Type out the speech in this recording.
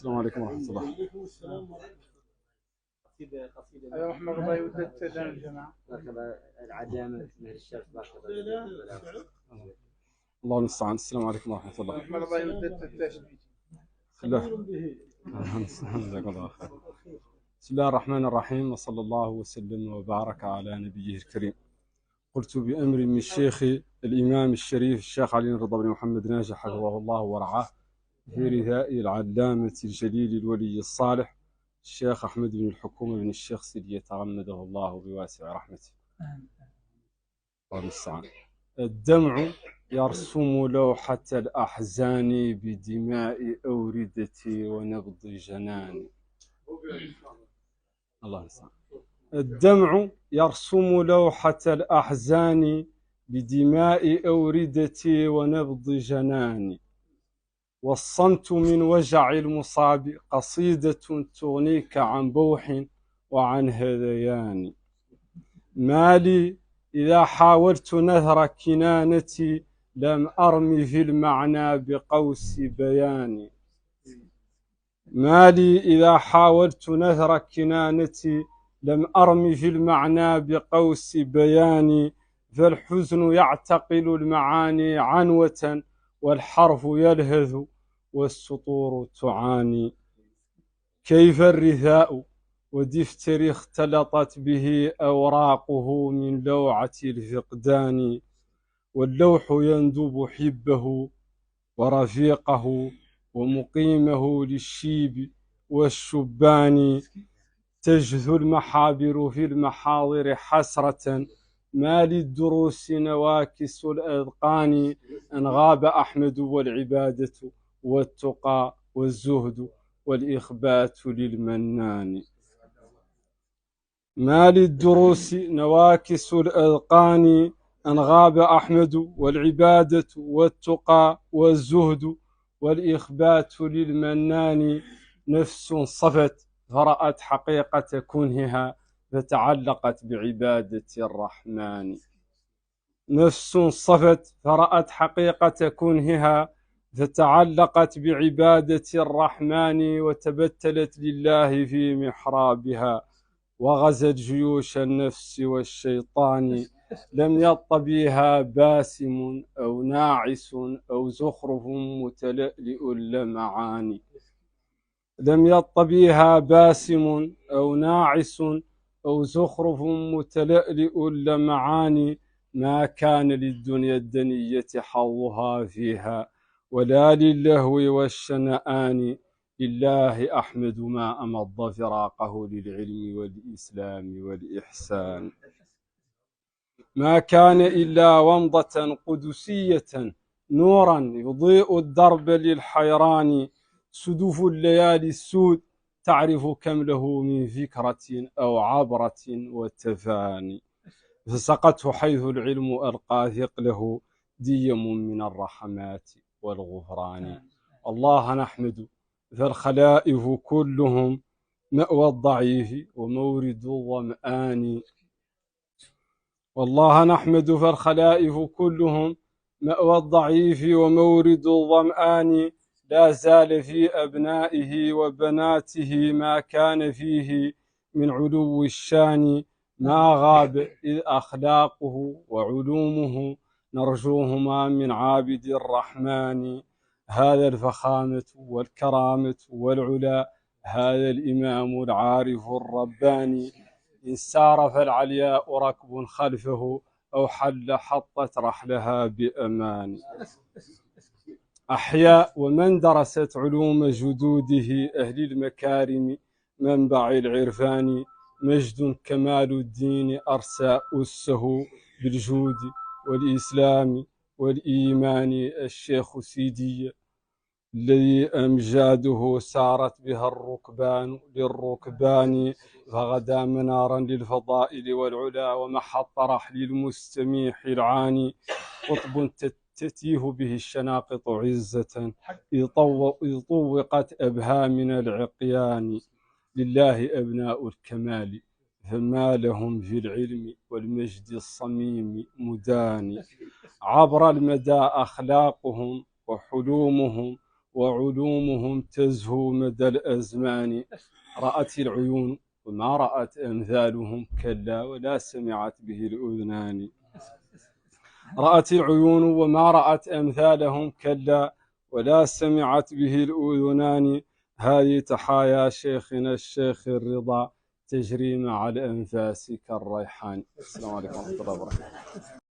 السلام عليكم ورحمة الله. وعليكم السلام ورحمة الله. قصيدة أيوة محمد الله يودد تدان الجماعة. العدامة من الشرف الله المستعان. السلام عليكم ورحمة الله. محمد الله يودد التشبيه. جزاك الله خير. بسم الله الرحمن الرحيم، وصلى الله وسلم وبارك على نبيه الكريم. قلت بأمر من شيخي الإمام الشريف الشيخ علي رضا بن محمد ناجح حفظه الله ورعاه في رداء العلامة الجليل الولي الصالح الشيخ أحمد بن الحكومة بن الشيخ سيدي يتغمده الله بواسع رحمته. الله المستعان. الدمع يرسم لوحة الأحزان بدماء أوردتي ونبض جناني. الله المستعان. الدمع يرسم لوحة الأحزان بدماء أوردتي ونبض جناني، والصمت من وجع المصاب قصيدة تغنيك عن بوح وعن هذيان. ما لي إذا حاولت نثر كنانتي لم أرمي في المعنى بقوس بياني. ما لي إذا حاولت نثر كنانتي لم أرمي في المعنى بقوس بياني، فالحزن يعتقل المعاني عنوة والحرف يلهث والسطور تعاني. كيف الرثاء ودفتر اختلطت به أوراقه من لوعة الفقدان، واللوح يندب حبه ورفيقه ومقيمه للشيب والشبان. تجثو المحابر في المحاضر حسرة، ما للدروس نواكس الأذقان. أن غاب أحمد والعبادة والتقى والزهد والإخبات للمنان. ما للدروس نواكس الأذقان، أن غاب أحمد والعبادة والتقى والزهد والإخبات للمنان. نفس صفت فرأت حقيقة كنهها فتعلقت بعبادة الرحمن. نفس صفت فرأت حقيقة كنهها فتعلقت بعبادة الرحمن، وتبتلت لله في محرابها وغزت جيوش النفس والشيطان. لم يطبيها باسم أو ناعس أو زخرف متلألئ اللمعان. لم يطبيها باسم أو ناعس أو زخرف متلألئ اللمعان. ما كان للدنيا الدنية حظها فيها ولا للهو والشنآن. لله أحمد ما أمض فراقه للعلم والإسلام والإحسان. ما كان إلا ومضة قدسية نورا يضيء الدرب للحيران. سدوف الليالي السود تعرف كم له من فكرة أو عبرة وتفاني. فسقته حيث العلم ألقى ثقله ديم من الرحمات والغفران. الله نحمد فالخلائف كلهم مأوى الضعيف ومورد الظمآن. والله نحمد فالخلائف كلهم مأوى الضعيف ومورد الظمآن. لا زال في أبنائه وبناته ما كان فيه من علو الشان. ما غاب إذ أخلاقه وعلومه نرجوهما من عابد الرحمن. هذا الفخامة والكرامة والعلا، هذا الإمام العارف الرباني. إن سار فالعلياء ركب خلفه أو حل حطت رحلها بأمان. أحياء ومن درست علوم جدوده أهل المكارم منبع العرفان. مجد كمال الدين أرسى أسه بالجود والإسلام والإيمان. الشيخ سيدي الذي أمجاده سارت بها الركبان للركبان، فغدا منارا للفضائل والعلا ومحط رحل المستميح العاني. قطب تتيه به الشناقط عزة إذ طوقت أبها من العقيان. لله أبناء الكمال فما لهم في العلم والمجد الصميم مدان. عبر المدى أخلاقهم وحلومهم وعلومهم تزهو مدى الأزمان. رأت العيون وما رأت أمثالهم كلا ولا سمعت به الأذنان. رأت العيون وما رأت أمثالهم كلا ولا سمعت به الأذنان. هذه تحايا شيخنا الشيخ الرضا تجري مع الأنفاس كالريحان. السلام عليكم ورحمة الله وبركاته.